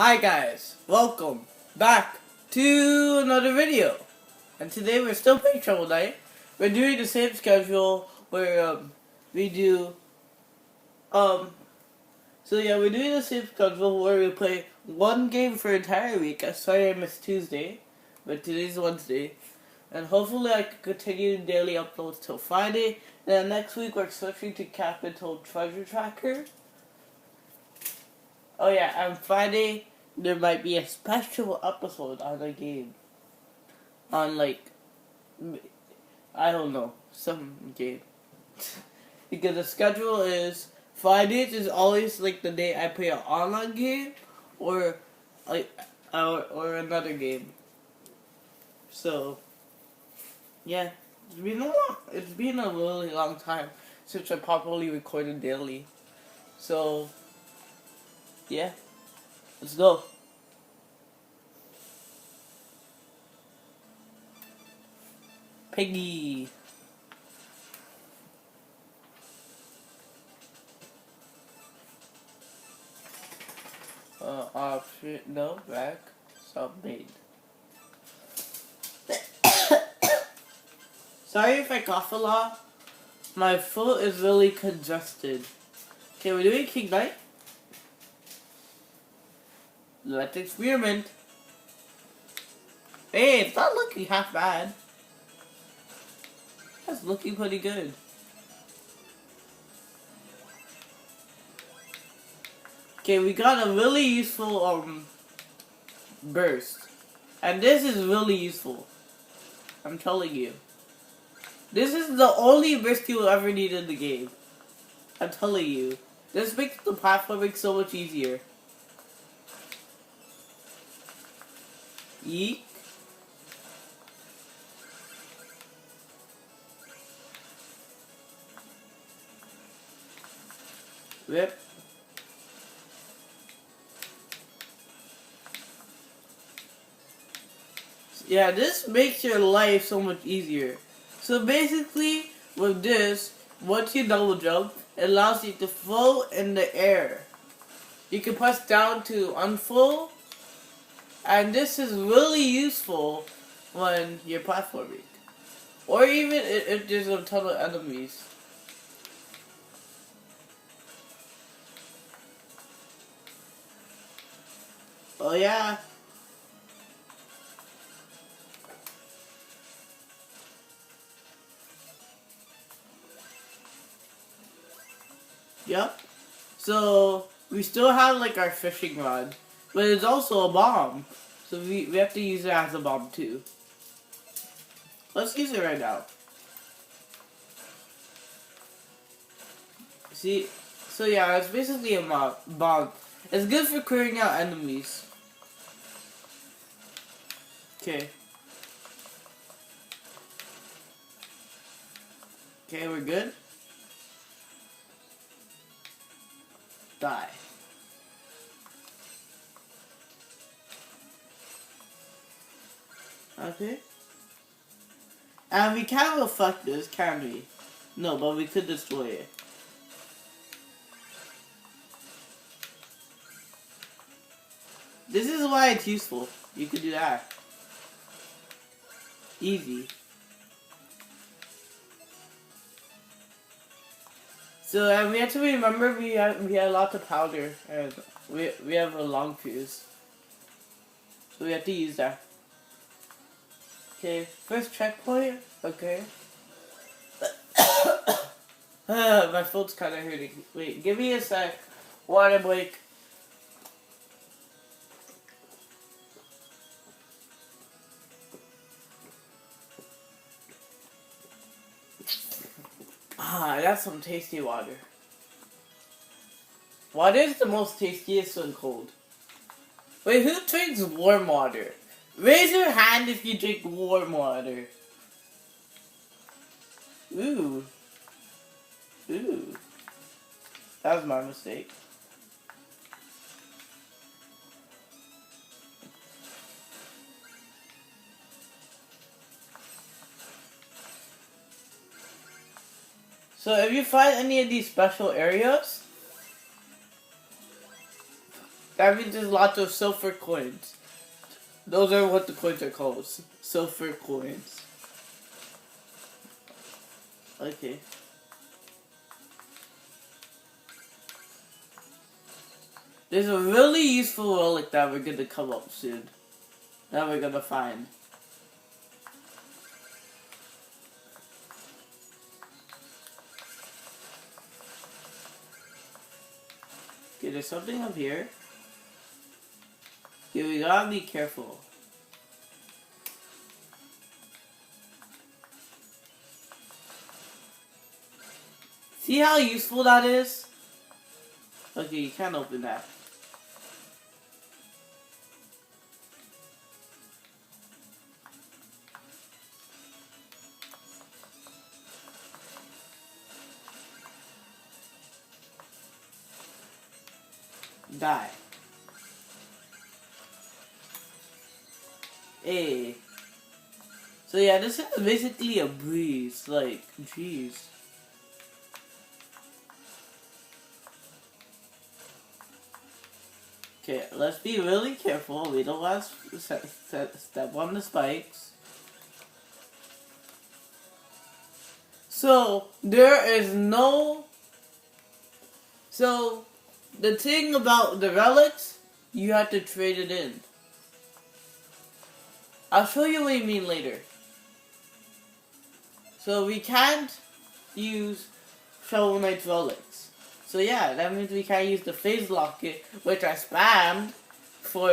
Hi guys, welcome back to another video. And today we're still playing Shovel Knight. We're doing the same schedule where we do we're doing the same schedule where we play one game for an entire week. Sorry I missed Tuesday, but today's Wednesday. And hopefully I can continue daily uploads till Friday. And then next week we're switching to Capital Treasure Tracker. Oh yeah, and Friday there might be a special episode on the game. On I don't know, some game. Because the schedule is Fridays is always like the day I play an online game or or another game. So yeah, it's been a really long time since I properly recorded daily. So yeah, let's go. Piggy. Option no back submade. Sorry if I cough a lot. My throat is really congested. Okay, we're doing King Knight. Let's experiment. Hey, it's not looking half bad. That's looking pretty good. Okay, we got a really useful burst. And this is really useful. I'm telling you. This is the only burst you will ever need in the game. I'm telling you. This makes the platforming so much easier. Yeet. Rip. Yeah, this makes your life so much easier. So basically, with this, once you double jump, it allows you to float in the air. You can press down to unfold, and this is really useful when you're platforming. Or even if there's a ton of enemies. Oh yeah. Yep. So we still have like our fishing rod, but it's also a bomb. So we have to use it as a bomb too. Let's use it right now. See, so yeah, it's basically a bomb. It's good for clearing out enemies. Okay. Okay, we're good. Die. Okay. And we can't reflect this, can we? No, but we could destroy it. This is why it's useful. You could do that. Easy. So, and we have to remember we had lots of powder, and we have a long fuse. So we have to use that. Okay, first checkpoint. Okay. My throat's kind of hurting. Wait, give me a sec. Water break. Ah, that's some tasty water. Water is the most tastiest when cold. Wait, who drinks warm water? Raise your hand if you drink warm water. Ooh. Ooh. That was my mistake. So if you find any of these special areas, That means there's lots of silver coins. Those are what the coins are called. Silver coins. Okay. There's a really useful relic that we're gonna come up soon. That we're gonna find. Okay, there's something up here. Okay, we gotta be careful. See how useful that is? Okay, you can't open that. Die. Hey. So yeah, this is basically a breeze. Like, jeez. Okay, let's be really careful. We don't want to step on the spikes. So, there is no... So, the thing about the relics, you have to trade it in. I'll show you what I mean later. So, we can't use Shovel Knight's relics. So yeah, that means we can't use the phase locket, which I spammed for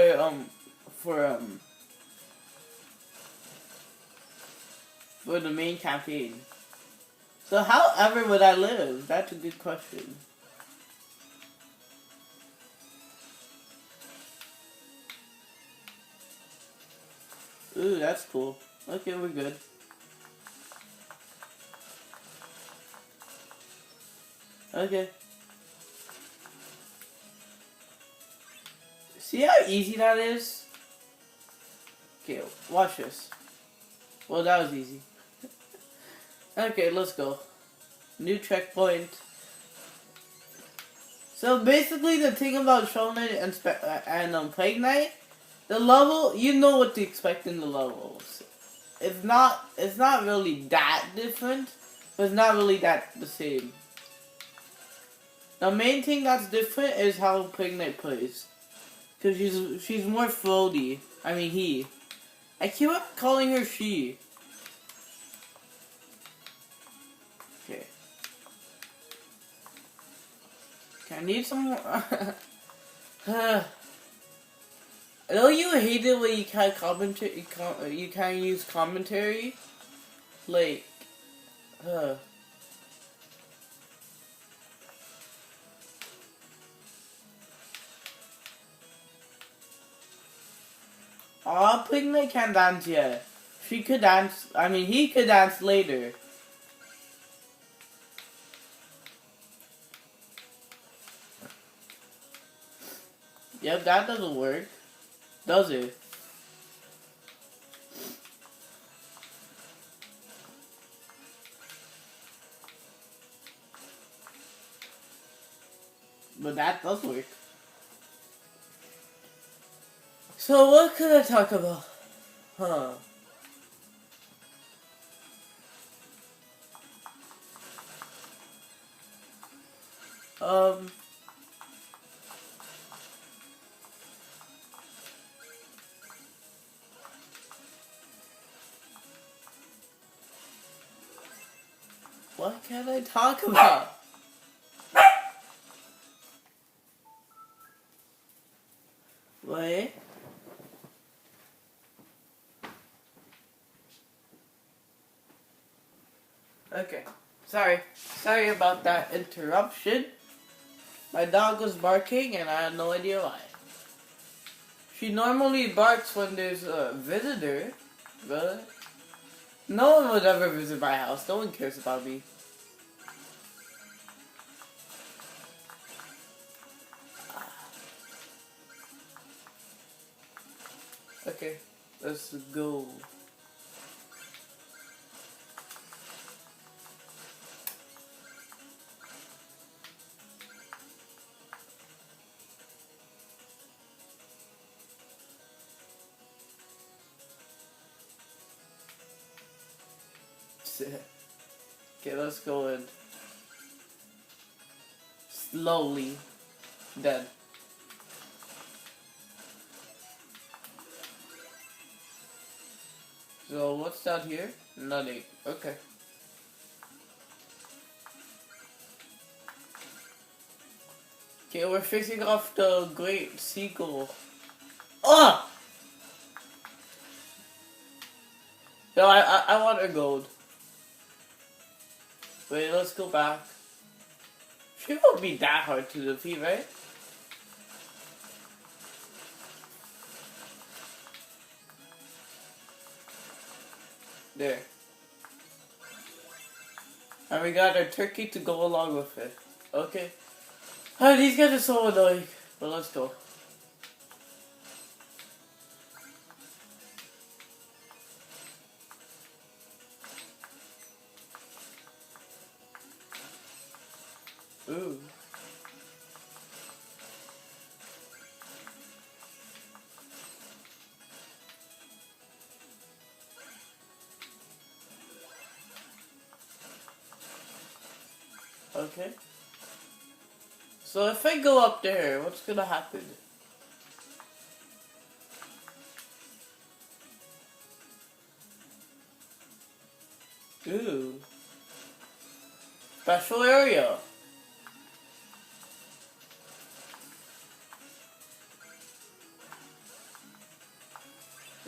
the main campaign. So how ever would I live? That's a good question. Ooh, that's cool. Okay, we're good. Okay. See how easy that is? Okay, watch this. Well, that was easy. Okay, let's go. New checkpoint. So basically, the thing about Shovel Knight and Plague Knight, the level, you know what to expect in the levels. It's not really that different, but it's not really that the same. The main thing that's different is how Plague Knight plays. Cause she's more floaty. I mean he. I keep up calling her she. Okay. I need some more. Don't you hate it when you can't commentary? You can't use commentary. Like, Aw, Piglet can't dance yet. She could dance. I mean, he could dance later. Yep, that doesn't work. Does it? But that does work. So what could I talk about? Huh. What can I talk about? Wait. Okay. Sorry about that interruption. My dog was barking and I had no idea why. She normally barks when there's a visitor, but no one would ever visit my house. No one cares about me. Okay, let's go. Okay, let's go in. Slowly. Then. So, what's down here? Nothing. Okay. Okay, we're facing off the Great Seagull. Ah! No, I want a gold. Wait, let's go back. She won't be that hard to defeat, right? There. And we got our turkey to go along with it. Okay. Oh, these guys are so annoying. But let's go. Ooh. Okay. So if I go up there, what's gonna happen? Ooh. Special area.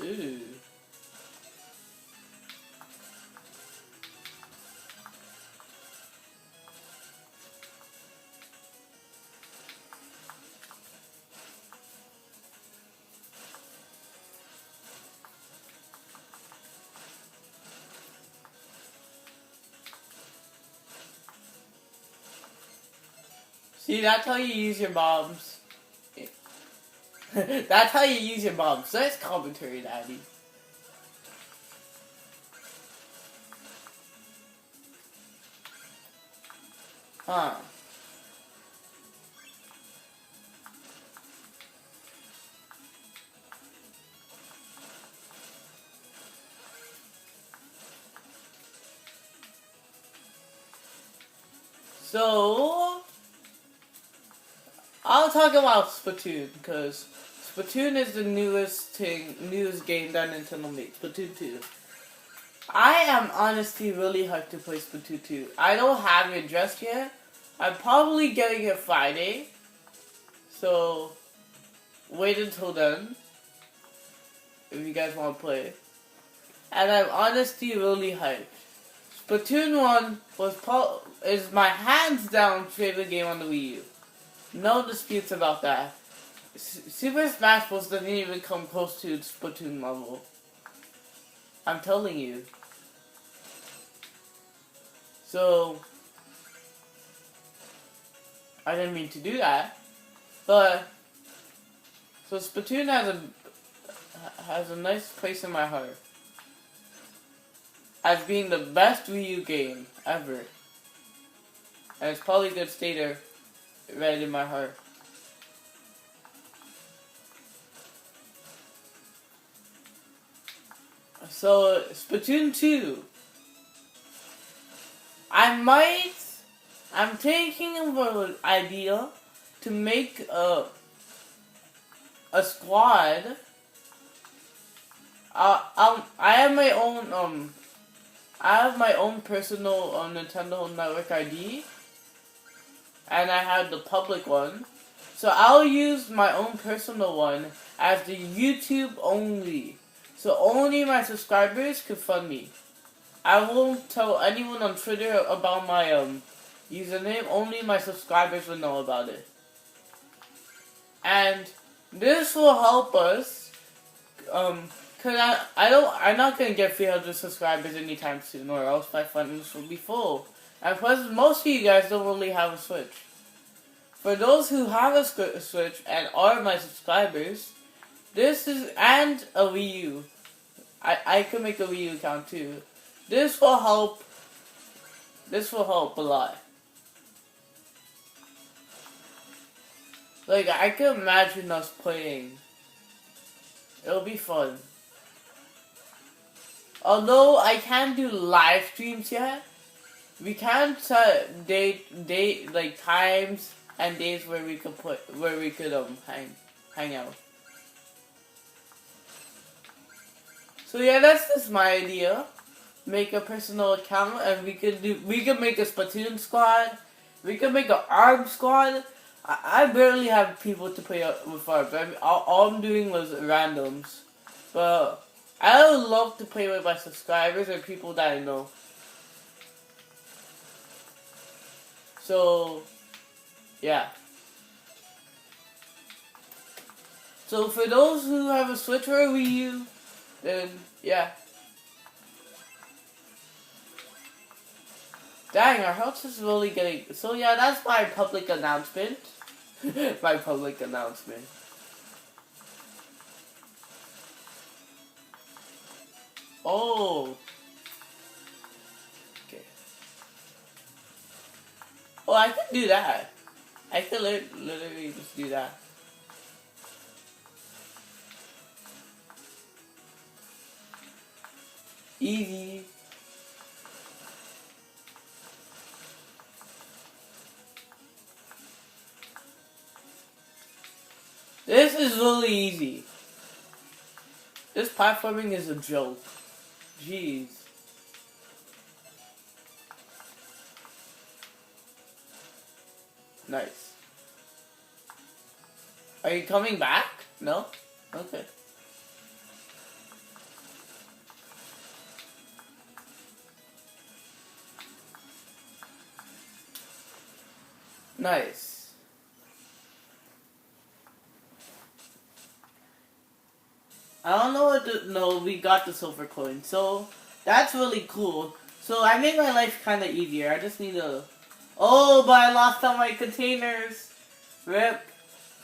Ooh. See, that's how you use your bombs. That's how you use your bombs. Nice commentary, Daddy. Huh. So, I'll talk about Splatoon, because Splatoon is the newest game that Nintendo made, Splatoon 2. I am honestly really hyped to play Splatoon 2. I don't have it just yet. I'm probably getting it Friday. So, wait until then. If you guys want to play. And I'm honestly really hyped. Splatoon 1 is my hands down favorite game on the Wii U. No disputes about that. Super Smash Bros. Doesn't even come close to Splatoon level. I'm telling you. So, I didn't mean to do that. But, so Splatoon has a nice place in my heart. As being the best Wii U game ever. And it's probably gonna stay there right in my heart. So, Splatoon 2. I'm thinking of an idea to make a squad. I have my own personal Nintendo Network ID, and I have the public one. So I'll use my own personal one as the YouTube only. So only my subscribers can fund me. I won't tell anyone on Twitter about my username. Only my subscribers will know about it. And this will help us, cause I'm not gonna get 300 subscribers anytime soon, or else my funds will be full. And plus, most of you guys don't really have a Switch. For those who have a Switch and are my subscribers, and a Wii U. I could make a Wii U account too. This will help a lot. Like, I can imagine us playing. It'll be fun. Although I can't do live streams yet, we can set date like times and days where we could hang out. So yeah, that's just my idea. Make a personal account and we could make a Splatoon squad. We could make an ARM squad. I barely have people to play with ARMs. All I'm doing was randoms. But I would love to play with my subscribers or people that I know. So, yeah. So for those who have a Switch or a Wii U, then yeah. Dang, our house is really getting... So yeah, that's my public announcement. My public announcement. Oh. Okay. Oh, I can do that. I can literally just do that. Easy. This is really easy. This platforming is a joke. Jeez. Nice. Are you coming back? No? Okay. Nice. I don't know what to... No, we got the silver coin. So, that's really cool. So, I made my life kind of easier. I just need to... Oh, but I lost all my containers. Rip.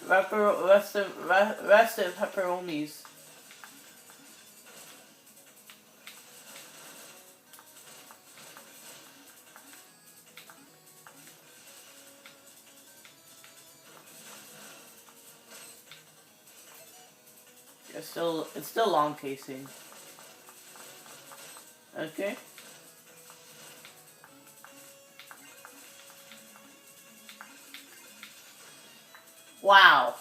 Rest of pepperonis. It's still long casing. Okay. Wow.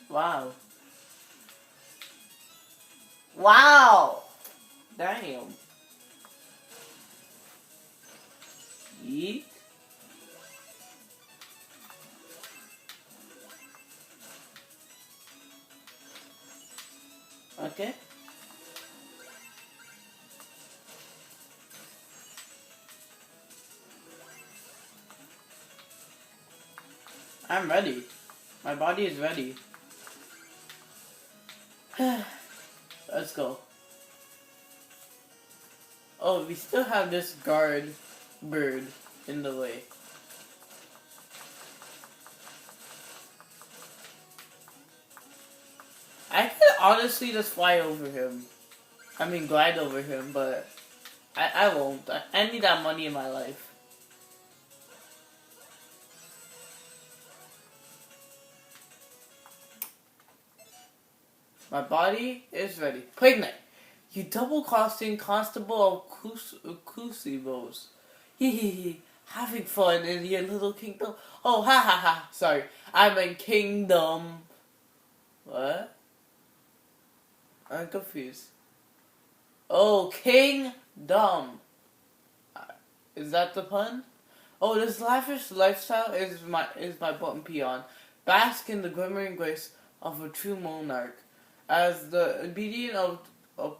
Wow. Wow. Damn. Yeet. Okay. I'm ready. My body is ready. Let's go. Oh, we still have this guard bird in the way. I could honestly just fly over him. I mean, glide over him, but I won't. I need that money in my life. My body is ready. Plague Knight, you double-crossing Constable of Cusibos. Hee hee hee. Having fun in your little kingdom. Oh, ha ha ha. Sorry. I'm in kingdom. What? I'm confused. Oh, kingdom. Is that the pun? Oh, this lavish lifestyle is my button peon. Bask in the glimmering grace of a true monarch. As the obedient of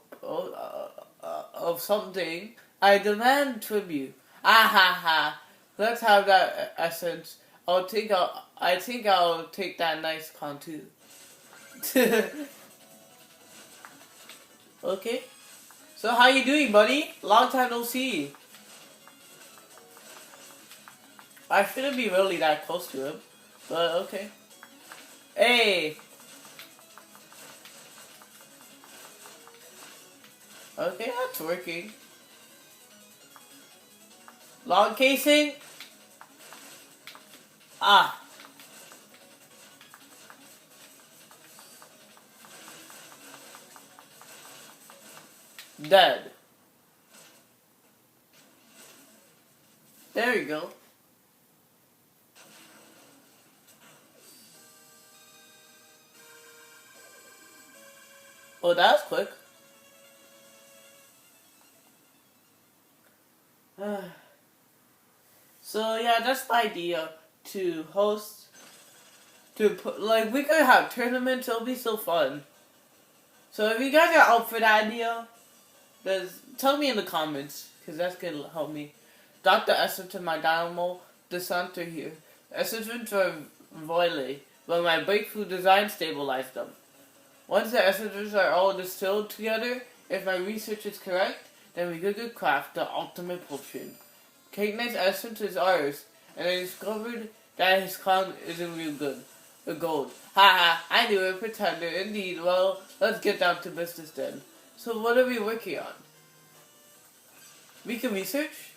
something, I demand tribute. Ah ha ha. Let's have that essence. I think I'll take that nice con too. Okay. So how you doing, buddy? Long time no see. I shouldn't be really that close to him, but okay. Hey. Okay, that's working. Long casing. Ah. Dead. There you go. Oh, that was quick. So yeah, that's the idea, to host, to put, like, we could have tournaments. It'll be so fun. So if you guys are up for that idea, tell me in the comments, because that's gonna help me. Dr. Esserton, my Dynamo, the center here. Esserton for Voile, but my breakthrough design stabilized them. Once the essences are all distilled together, if my research is correct, then we could craft the ultimate potion. Cake Knight's essence is ours, and I discovered that his clown isn't real good. The gold. Haha, I knew it, pretender. Indeed. Well, let's get down to business then. So what are we working on? We can research?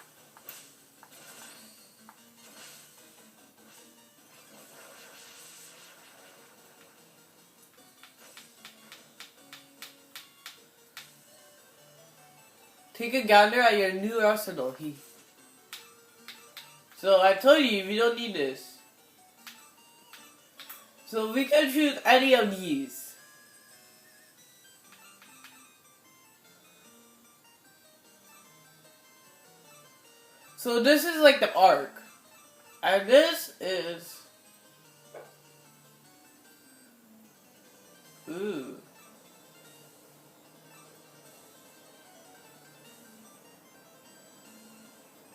Take a gander at your new arsenal, So I told you, we don't need this. So we can choose any of these. So this is like the arc. And this is... Ooh.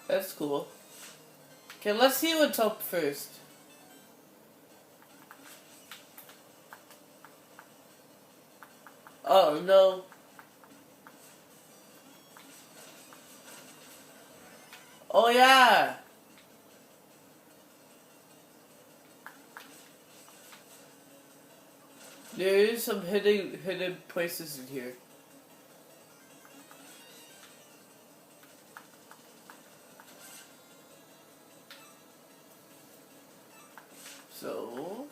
That's cool. Okay, let's see what's up first. Oh, no. Oh, yeah. There is some hidden places in here. So...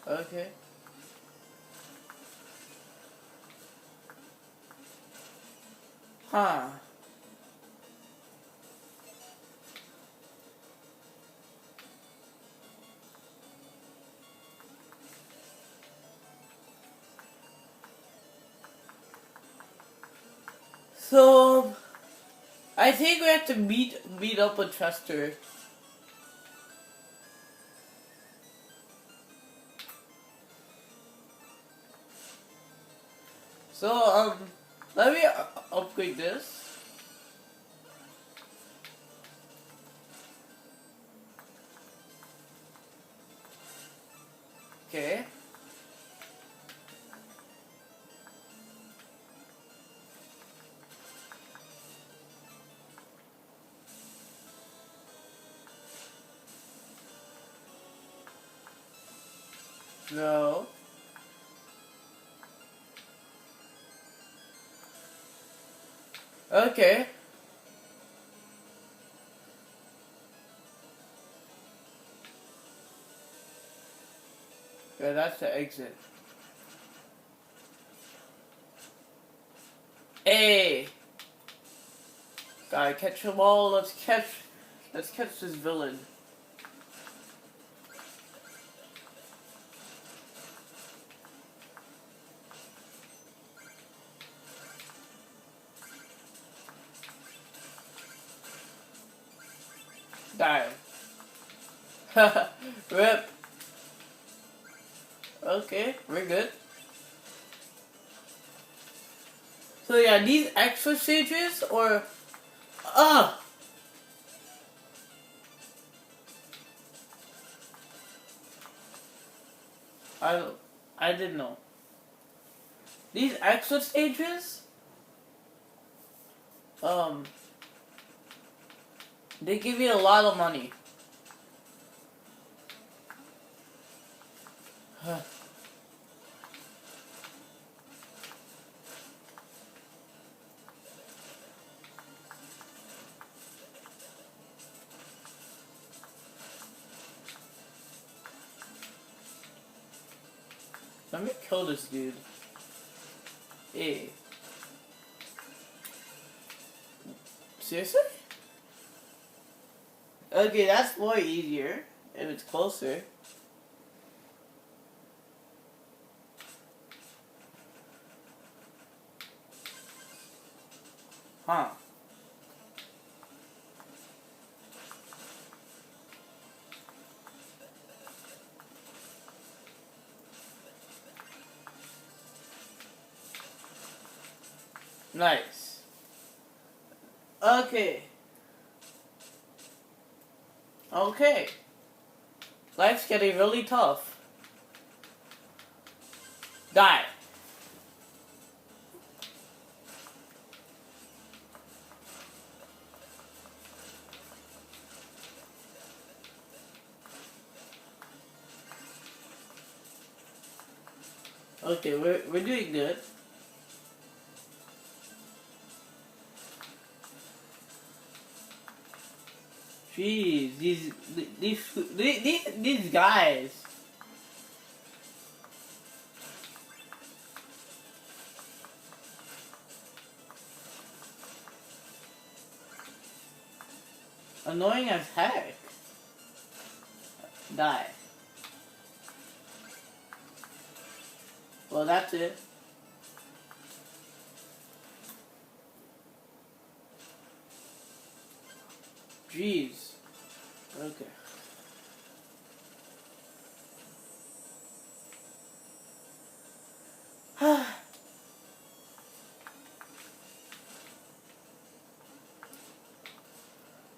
Okay. Huh. So... I think we have to meet up with Chester. So, let me upgrade this. Okay. No. Okay. Yeah, that's the exit. Hey! Gotta catch them all. Let's catch this villain. Die. Rip. Okay, we're good. So yeah, these extra stages or I I didn't know. These extra stages they give you a lot of money. Let me kill this dude. Hey. Seriously? Okay, that's more easier if it's closer. Huh. Nice. Okay. Okay. Life's getting really tough. Die. Okay, we're doing good. Jeez, these guys. Annoying as heck. Die. Well, that's it. Jeez. Okay.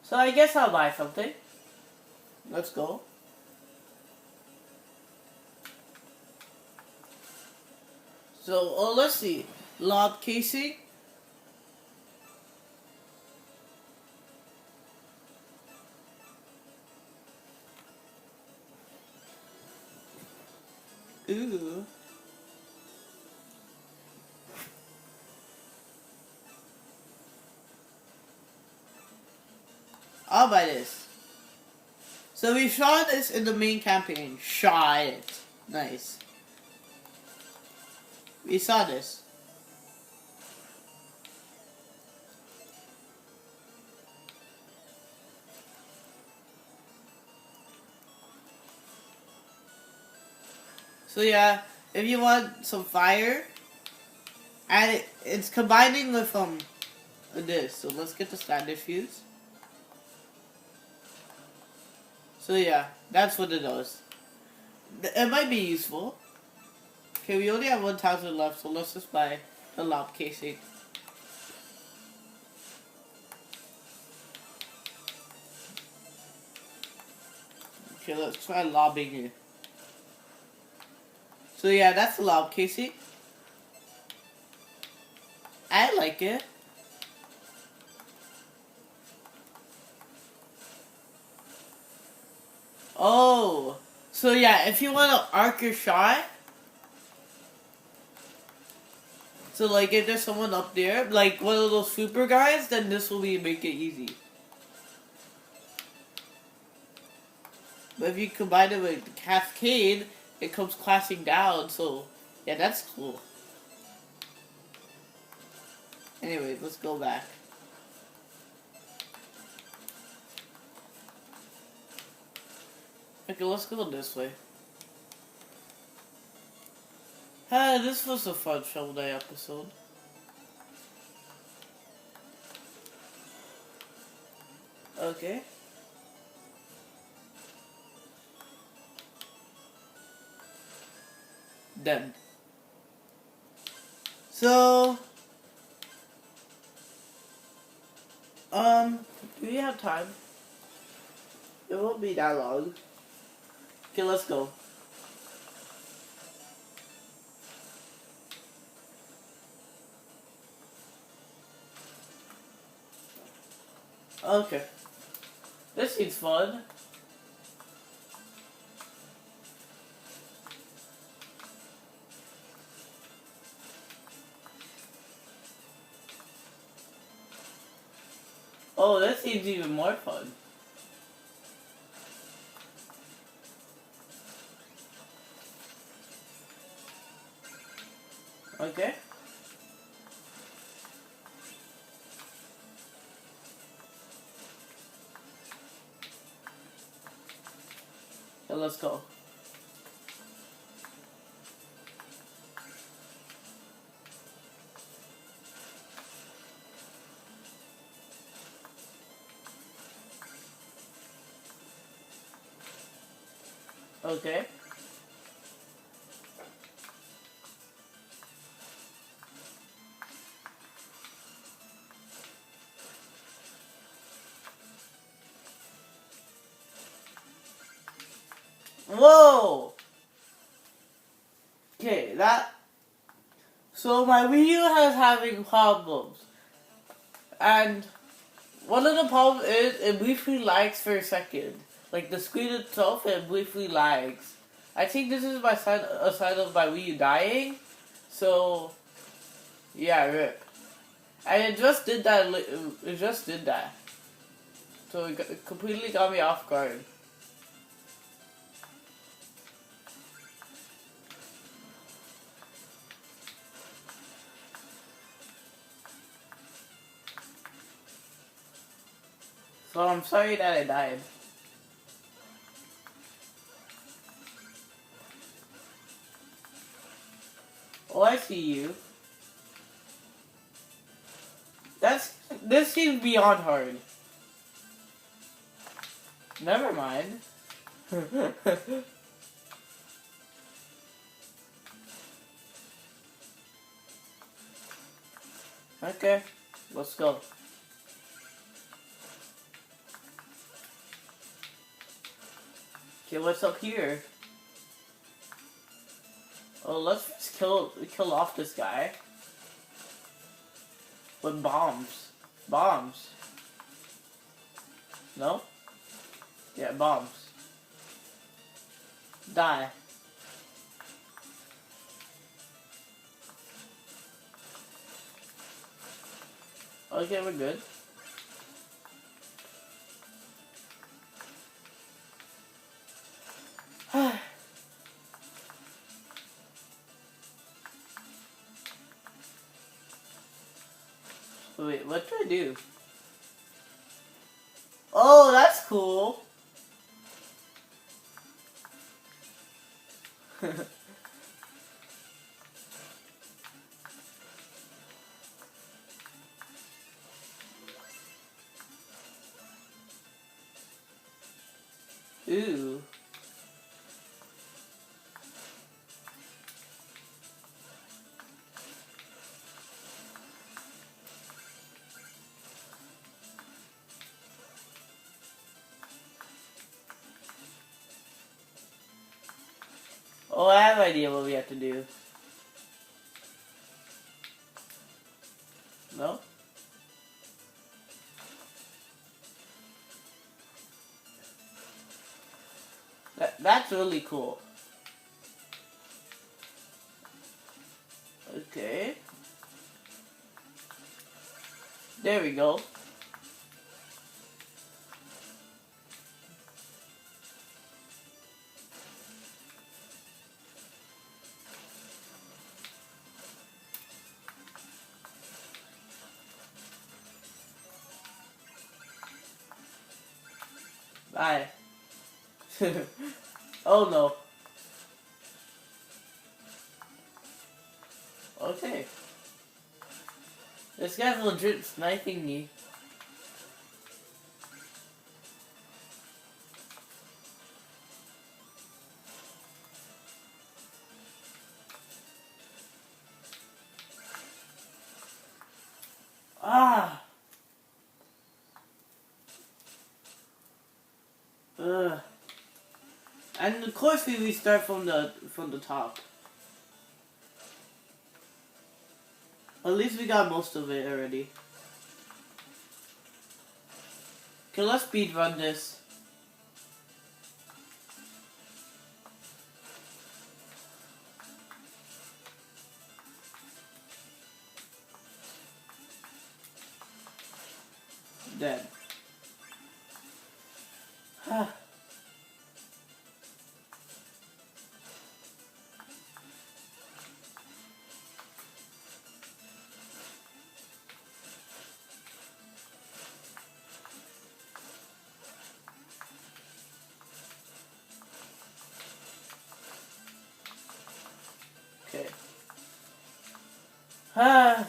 So I guess I'll buy something. Let's go. So, let's see. Lob casing. Ooh. I'll buy this. So we saw this in the main campaign. Shot it. Nice. We saw this. So yeah, if you want some fire, and it's combining with this. So let's get the standard fuse. So yeah, that's what it does. It might be useful. Okay, we only have 1,000 left, so let's just buy the lob casing. Okay, let's try lobbing it. So yeah, that's the lob casing. I like it. Oh, so yeah, if you want to arc your shot, so like if there's someone up there, like one of those super guys, then this will make it easy. But if you combine it with the cascade, it comes clashing down, so yeah, that's cool. Anyway, let's go back. Okay, let's go this way. This was a fun Shovel Knight episode. Okay. Done. So, do we have time? It won't be that long. Okay, let's go. Okay. This seems fun. Oh, that seems even more fun. Okay. So let's go. Okay. Whoa! Okay, that... So my Wii U has having problems. And one of the problems is it briefly lags for a second. Like the screen itself, it briefly lags. I think this is a sign of my Wii U dying. So, yeah, rip. And it just did that. It just did that. So it completely got me off guard. So I'm sorry that I died. Oh, I see you. This seems beyond hard. Never mind. Okay, let's go. Okay, what's up here? Oh, let's just kill off this guy with bombs. Bombs. No? Yeah, bombs. Die. Okay, we're good. Wait, what do I do? Oh, that's cool. Ooh. Oh, I have an idea what we have to do. No? That's really cool. Okay. There we go. Bye. Oh no. Okay. This guy's legit sniping me. Ah. Ugh. And of course we restart from the top. At least we got most of it already. Okay, let's speed run this. Dead.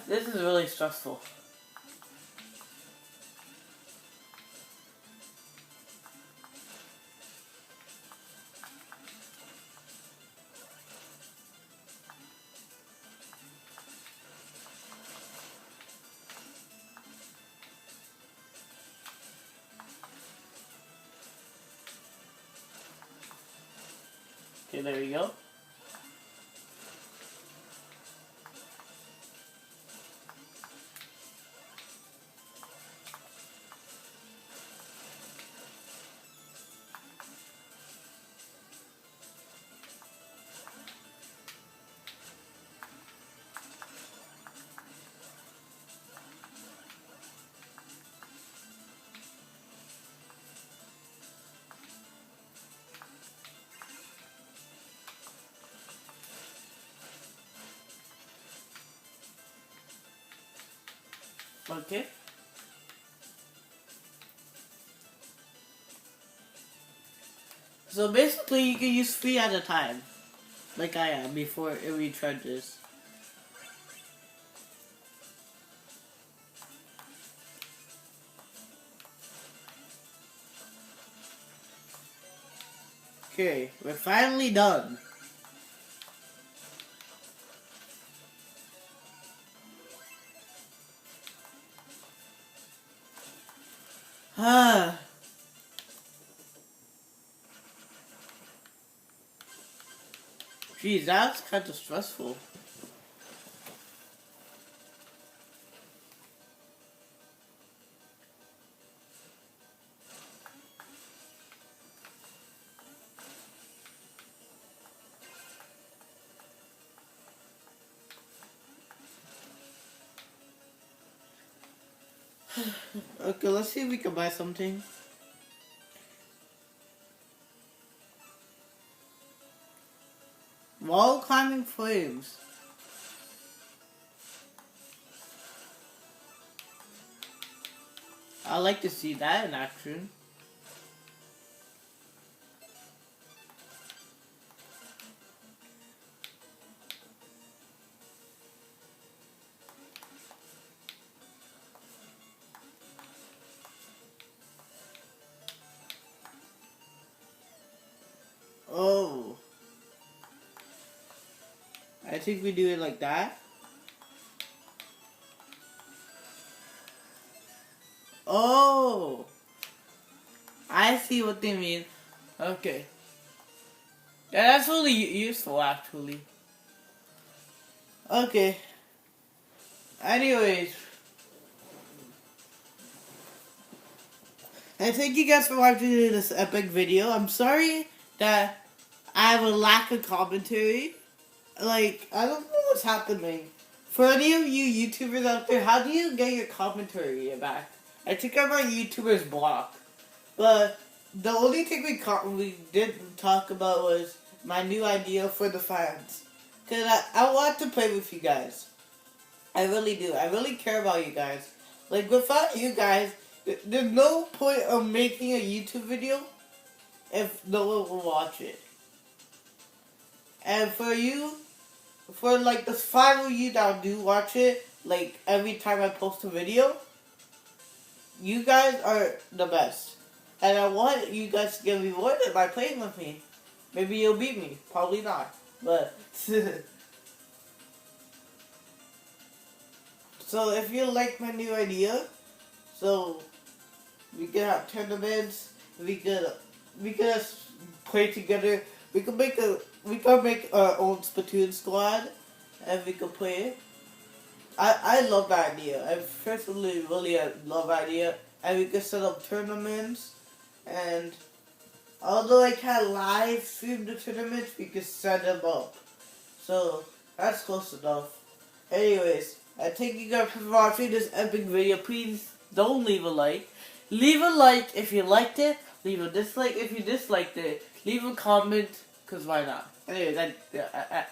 This is really stressful. Okay, there we go. Okay. So basically, you can use 3 at a time, like I am before it retrenches. Okay, we're finally done. Ah. Geez, that's kind of stressful. Okay, let's see if we can buy something. Wall climbing flames. I like to see that in action. Oh. I think we do it like that. Oh. I see what they mean. Okay. Yeah, that's really useful, actually. Okay. Anyways. And thank you guys for watching this epic video. I'm sorry that I have a lack of commentary. Like, I don't know what's happening. For any of you YouTubers out there, how do you get your commentary back? I think I'm on YouTuber's block. But the only thing we didn't talk about was my new idea for the fans. Because I want to play with you guys. I really do. I really care about you guys. Like, without you guys, there's no point of making a YouTube video if no one will watch it. And for you, for like the 5 of you that do watch it, like every time I post a video, you guys are the best. And I want you guys to get rewarded by playing with me. Maybe you'll beat me. Probably not. But so if you like my new idea, so we can have tournaments, we can play together, we can make our own Splatoon squad, and we can play. I love that idea. I personally really love that idea. And we can set up tournaments, and although I can't live stream the tournaments, we can set them up. So that's close enough. Anyways, I thank you guys for watching this epic video. Please don't leave a like. Leave a like if you liked it. Leave a dislike if you disliked it. Leave a comment, because why not? Anyways,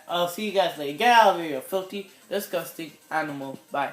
I'll see you guys later. Get out of here, you filthy, disgusting animal. Bye.